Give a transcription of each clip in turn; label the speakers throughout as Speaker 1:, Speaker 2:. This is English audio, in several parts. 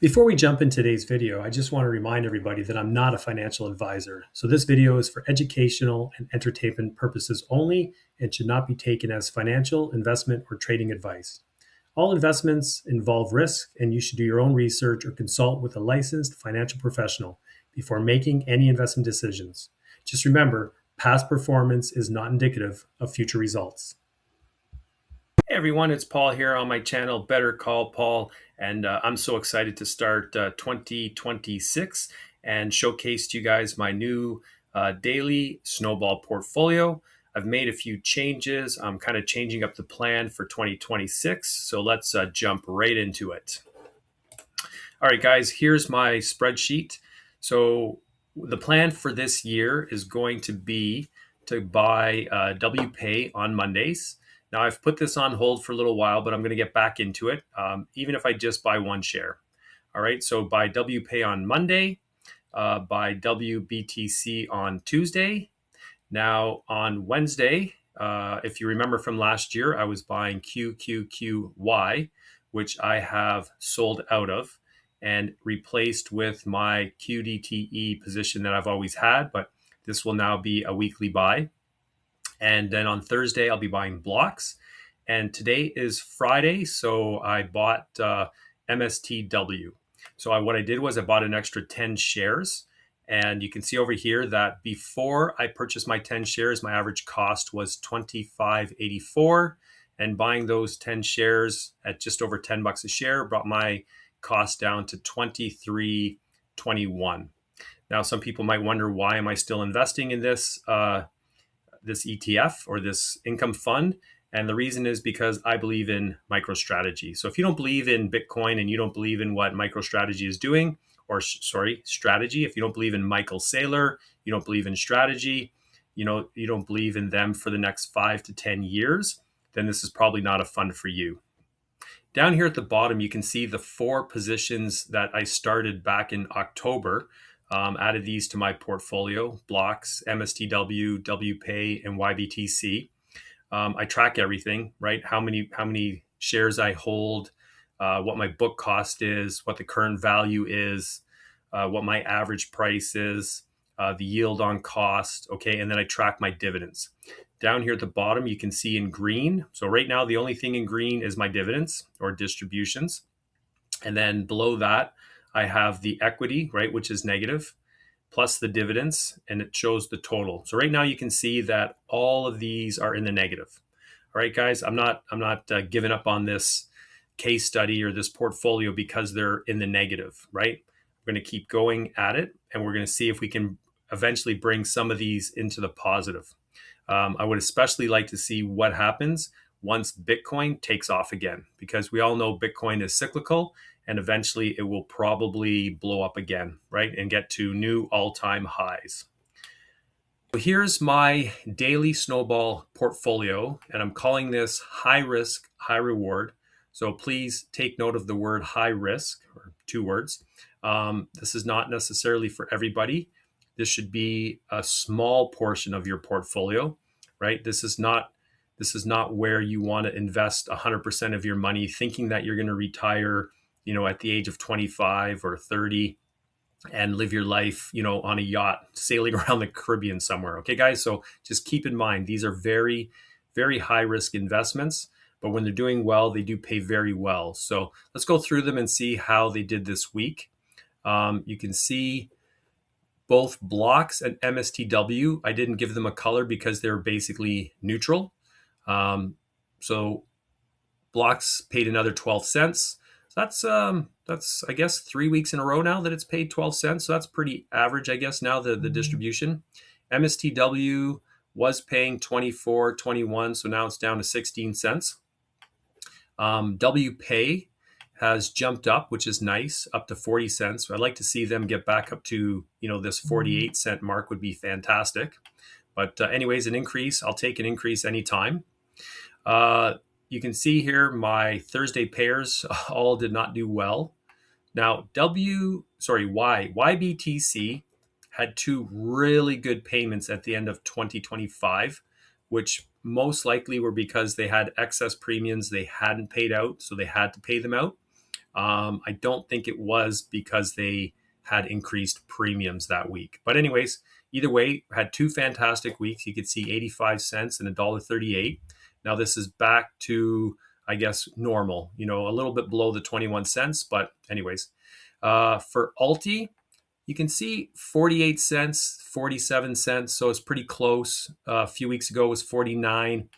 Speaker 1: Before we jump in today's video, I just want to remind everybody that I'm not a financial advisor. So this video is for educational and entertainment purposes only and should not be taken as financial, investment, or trading advice. All investments involve risk, and you should do your own research or consult with a licensed financial professional before making any investment decisions. Just remember, past performance is not indicative of future results. Hey everyone, it's Paul here on my channel, Better Call Paul, and I'm so excited to start 2026 and showcase to you guys my new daily Snowball Portfolio. I've made a few changes. I'm kind of changing up the plan for 2026, so let's jump right into it. All right, guys, here's my spreadsheet. So the plan for this year is going to be to buy WPay on Mondays. Now, I've put this on hold for a little while, but I'm going to get back into it, even if I just buy one share. All right, so buy WPay on Monday, buy WBTC on Tuesday. Now, on Wednesday, if you remember from last year, I was buying QQQY, which I have sold out of and replaced with my QDTE position that I've always had, but this will now be a weekly buy. And then on Thursday, I'll be buying blocks. And today is Friday, so I bought MSTW. So what I did was I bought an extra 10 shares. And you can see over here that before I purchased my 10 shares, my average cost was $25.84. And buying those 10 shares at just over $10 a share brought my cost down to $23.21. Now, some people might wonder, why am I still investing in this ETF or this income fund? And the reason is because I believe in MicroStrategy. So if you don't believe in Bitcoin and you don't believe in what MicroStrategy is doing, strategy, if you don't believe in Michael Saylor, you don't believe in strategy, you don't believe in them for the next 5 to 10 years, then this is probably not a fund for you. Down here at the bottom, you can see the 4 positions that I started back in October. Added these to my portfolio: blocks, MSTW, WPay, and YBTC. I track everything, right? How many shares I hold, what my book cost is, what the current value is, what my average price is, the yield on cost, okay? And then I track my dividends. Down here at the bottom, you can see in green. So right now, the only thing in green is my dividends or distributions. And then below that, I have the equity, right, which is negative, plus the dividends, and it shows the total. So right now you can see that all of these are in the negative. All right, guys, I'm not giving up on this case study or this portfolio because they're in the negative, right? We're going to keep going at it, and we're going to see if we can eventually bring some of these into the positive. I would especially like to see what happens once Bitcoin takes off again, because we all know Bitcoin is cyclical and eventually it will probably blow up again, right? And get to new all-time highs. So here's my daily Snowball portfolio, and I'm calling this high risk, high reward. So please take note of the word high risk, or 2 words. This is not necessarily for everybody. This should be a small portion of your portfolio, right? This is not where you want to invest 100% of your money thinking that you're going to retire, at the age of 25 or 30 and live your life, on a yacht sailing around the Caribbean somewhere. Okay, guys? So just keep in mind, these are very, very high risk investments, but when they're doing well, they do pay very well. So let's go through them and see how they did this week. You can see both blocks and MSTW. I didn't give them a color because they're basically neutral. So blocks paid another 12 cents. So that's I guess 3 weeks in a row now that it's paid 12 cents. So that's pretty average, I guess, now the distribution. MSTW was paying 24.21, so now it's down to 16 cents. WPay has jumped up, which is nice, up to 40 cents. I'd like to see them get back up to, this 48 cent mark would be fantastic. But anyways, an increase, I'll take an increase anytime. You can see here my Thursday pairs all did not do well. Now, YBTC had 2 really good payments at the end of 2025, which most likely were because they had excess premiums they hadn't paid out, so they had to pay them out. I don't think it was because they had increased premiums that week. But anyways, either way, had two fantastic weeks. You could see 85 cents and $1.38. Now this is back to, I guess, normal, a little bit below the 21 cents. But anyways, for Alti, you can see 48 cents, 47 cents. So it's pretty close. A few weeks ago it was 49.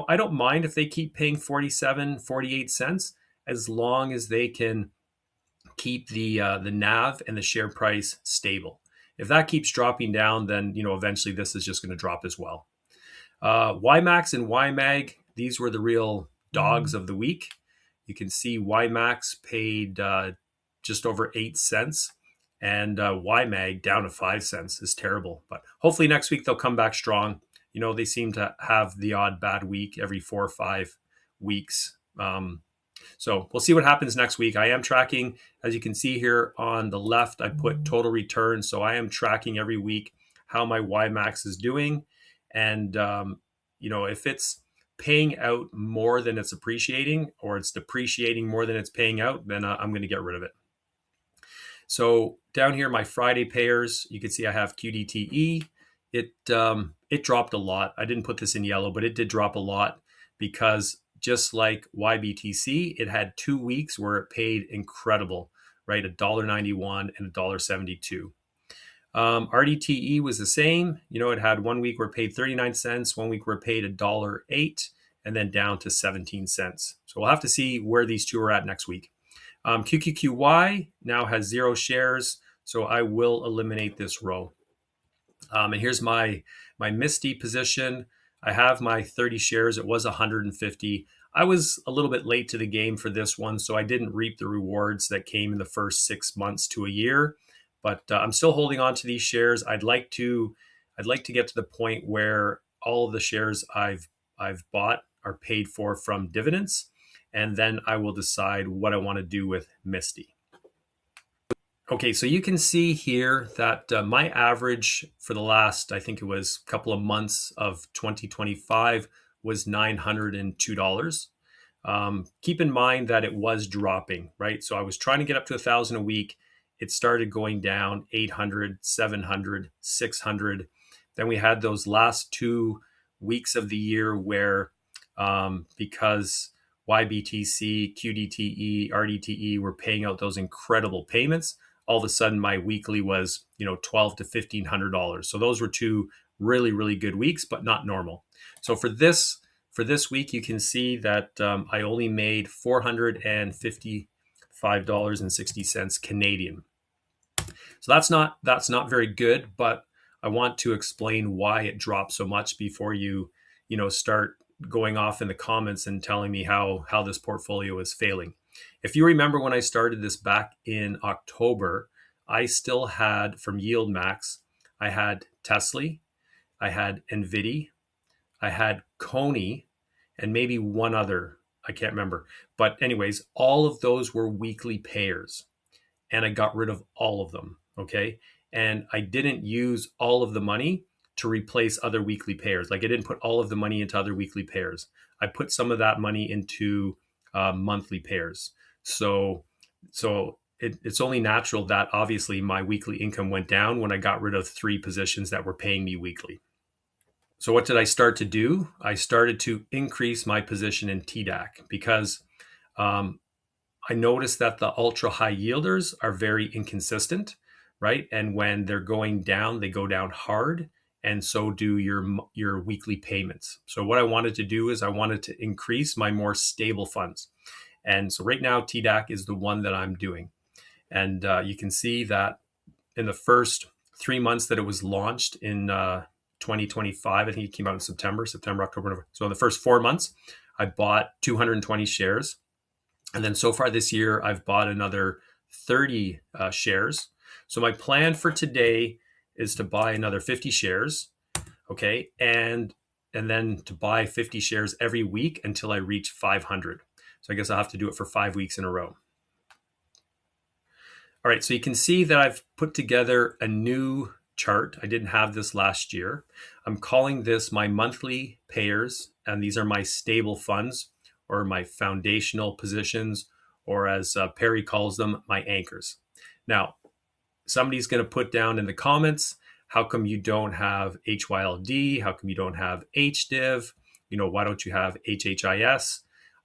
Speaker 1: I don't mind if they keep paying 47, 48 cents as long as they can keep the NAV and the share price stable. If that keeps dropping down, then eventually this is just going to drop as well. YMAX and YMAG, these were the real dogs of the week. You can see YMAX paid just over 8 cents, and YMAG down to 5 cents is terrible. But hopefully next week they'll come back strong. They seem to have the odd bad week every 4 or 5 weeks. So we'll see what happens next week. I am tracking, as you can see here on the left, I put total return. So I am tracking every week how my YMAX is doing. And, if it's paying out more than it's appreciating, or it's depreciating more than it's paying out, then I'm going to get rid of it. So down here, my Friday payers, you can see I have QDTE. It dropped a lot. I didn't put this in yellow, but it did drop a lot because just like YBTC, it had 2 weeks where it paid incredible, right? $1.91 and $1.72. RDTE was the same. It had 1 week where it paid 39 cents, 1 week where it paid $1.08, and then down to 17 cents. So we'll have to see where these two are at next week. QQQY now has 0 shares, so I will eliminate this row. And here's my Misty position. I have my 30 shares. It was 150. I was a little bit late to the game for this one, so I didn't reap the rewards that came in the first 6 months to a year. But I'm still holding on to these shares. I'd like to get to the point where all of the shares I've bought are paid for from dividends, and then I will decide what I want to do with Misty. Okay, so you can see here that my average for the last, I think it was a couple of months of 2025 was $902. Keep in mind that it was dropping, right? So I was trying to get up to 1,000 a week. It started going down 800, 700, 600. Then we had those last 2 weeks of the year where because YBTC, QDTE, RDTE were paying out those incredible payments, all of a sudden my weekly was $1,200 to $1,500. So those were 2 really, really good weeks, but not normal. So for this week, you can see that I only made $455.60 Canadian. So that's not very good, but I want to explain why it dropped so much before you start going off in the comments and telling me how this portfolio is failing. If you remember when I started this back in October, I still had from Yield Max, I had Tesla, I had Nvidia, I had Coney, and maybe one other, I can't remember. But anyways, all of those were weekly payers, and I got rid of all of them, okay? And I didn't use all of the money to replace other weekly pairs. Like I didn't put all of the money into other weekly pairs. I put some of that money into monthly pairs. So it's only natural that obviously my weekly income went down when I got rid of 3 positions that were paying me weekly. So what did I start to do? I started to increase my position in TDAQ because I noticed that the ultra high yielders are very inconsistent, right? And when they're going down, they go down hard. And so do your weekly payments. So what I wanted to do is I wanted to increase my more stable funds. And so right now, TDAQ is the one that I'm doing. And you can see that in the first 3 months that it was launched in 2025, I think it came out in September, October, November. So in the first 4 months, I bought 220 shares. And then so far this year, I've bought another 30 shares. So my plan for today is to buy another 50 shares, okay? And then to buy 50 shares every week until I reach 500. So I guess I'll have to do it for 5 weeks in a row. All right, so you can see that I've put together a new chart. I didn't have this last year. I'm calling this my monthly payers, and these are my stable funds or my foundational positions or as Perry calls them, my anchors. Now, somebody's going to put down in the comments, how come you don't have HYLD? How come you don't have HDIV? Why don't you have HHIS?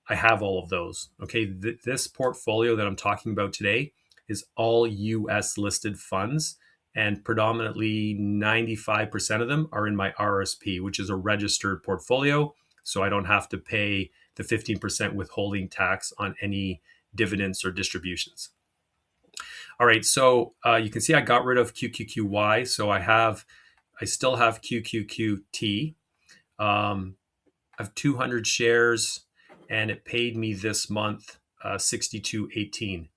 Speaker 1: I have all of those. Okay, this portfolio that I'm talking about today is all US listed funds, and predominantly 95% of them are in my RSP, which is a registered portfolio. So I don't have to pay the 15% withholding tax on any dividends or distributions. All right, so you can see I got rid of QQQY, so I still have QQQT. I have 200 shares, and it paid me this month $62.18.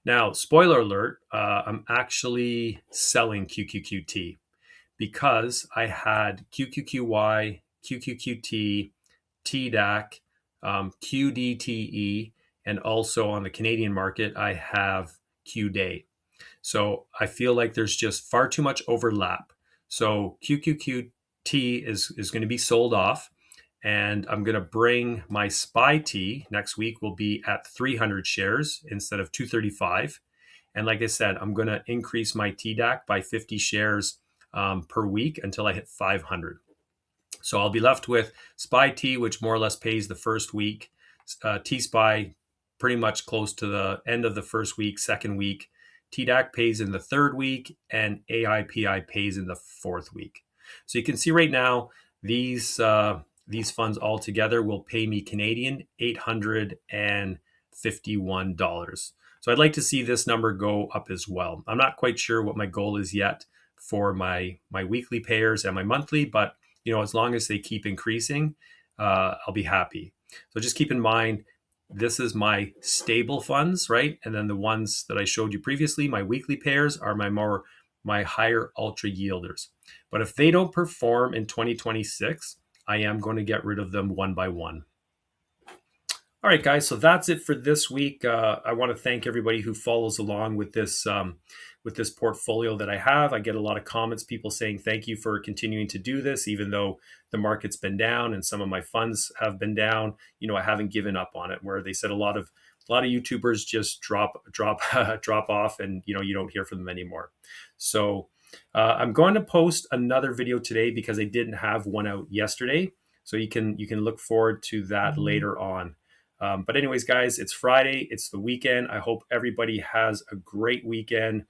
Speaker 1: Now, spoiler alert, I'm actually selling QQQT because I had QQQY, QQQT, TDAQ, QDTE, and also on the Canadian market, I have QDay. So I feel like there's just far too much overlap. So QQQT is going to be sold off, and I'm going to bring my SPY T next week will be at 300 shares instead of 235. And like I said, I'm going to increase my TDAQ by 50 shares per week until I hit 500. So I'll be left with SPY T, which more or less pays the first week, T SPY pretty much close to the end of the first week, second week. TDAQ pays in the third week, and AIPI pays in the fourth week. So you can see right now, these funds all together will pay me Canadian $851. So I'd like to see this number go up as well. I'm not quite sure what my goal is yet for my weekly payers and my monthly, but as long as they keep increasing, I'll be happy. So just keep in mind, this is my stable funds, right? And then the ones that I showed you previously, my weekly pairs, are my higher ultra yielders. But if they don't perform in 2026, I am going to get rid of them one by one. All right, guys. So that's it for this week. I want to thank everybody who follows along with this portfolio that I have. I get a lot of comments, people saying thank you for continuing to do this, even though the market's been down and some of my funds have been down. I haven't given up on it. Where they said a lot of YouTubers just drop off, and you don't hear from them anymore. So I'm going to post another video today because I didn't have one out yesterday. So you can look forward to that later on. But anyways, guys, it's Friday. It's the weekend. I hope everybody has a great weekend.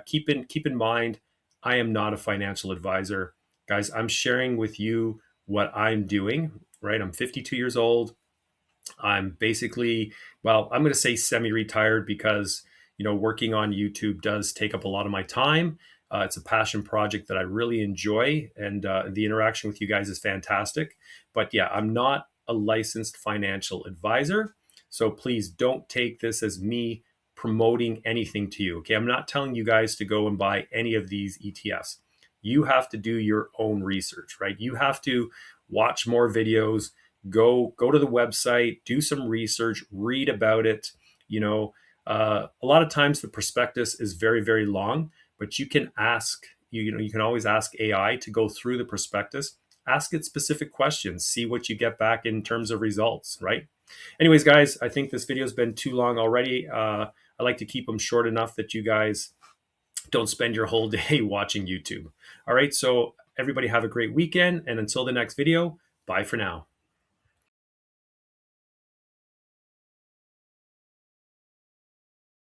Speaker 1: Keep in mind, I am not a financial advisor. Guys, I'm sharing with you what I'm doing, right? I'm 52 years old. I'm basically, I'm going to say semi-retired because, working on YouTube does take up a lot of my time. It's a passion project that I really enjoy, and the interaction with you guys is fantastic. But yeah, I'm not a licensed financial advisor. So please don't take this as me promoting anything to you. Okay, I'm not telling you guys to go and buy any of these ETFs. You have to do your own research, right? You have to watch more videos, go to the website, do some research, read about it. A lot of times the prospectus is very, very long, but you can ask, you can always ask AI to go through the prospectus, ask it specific questions, see what you get back in terms of results, right? Anyways, guys, I think this video has been too long already. I like to keep them short enough that you guys don't spend your whole day watching YouTube. All right, so everybody have a great weekend, and until the next video, bye for now.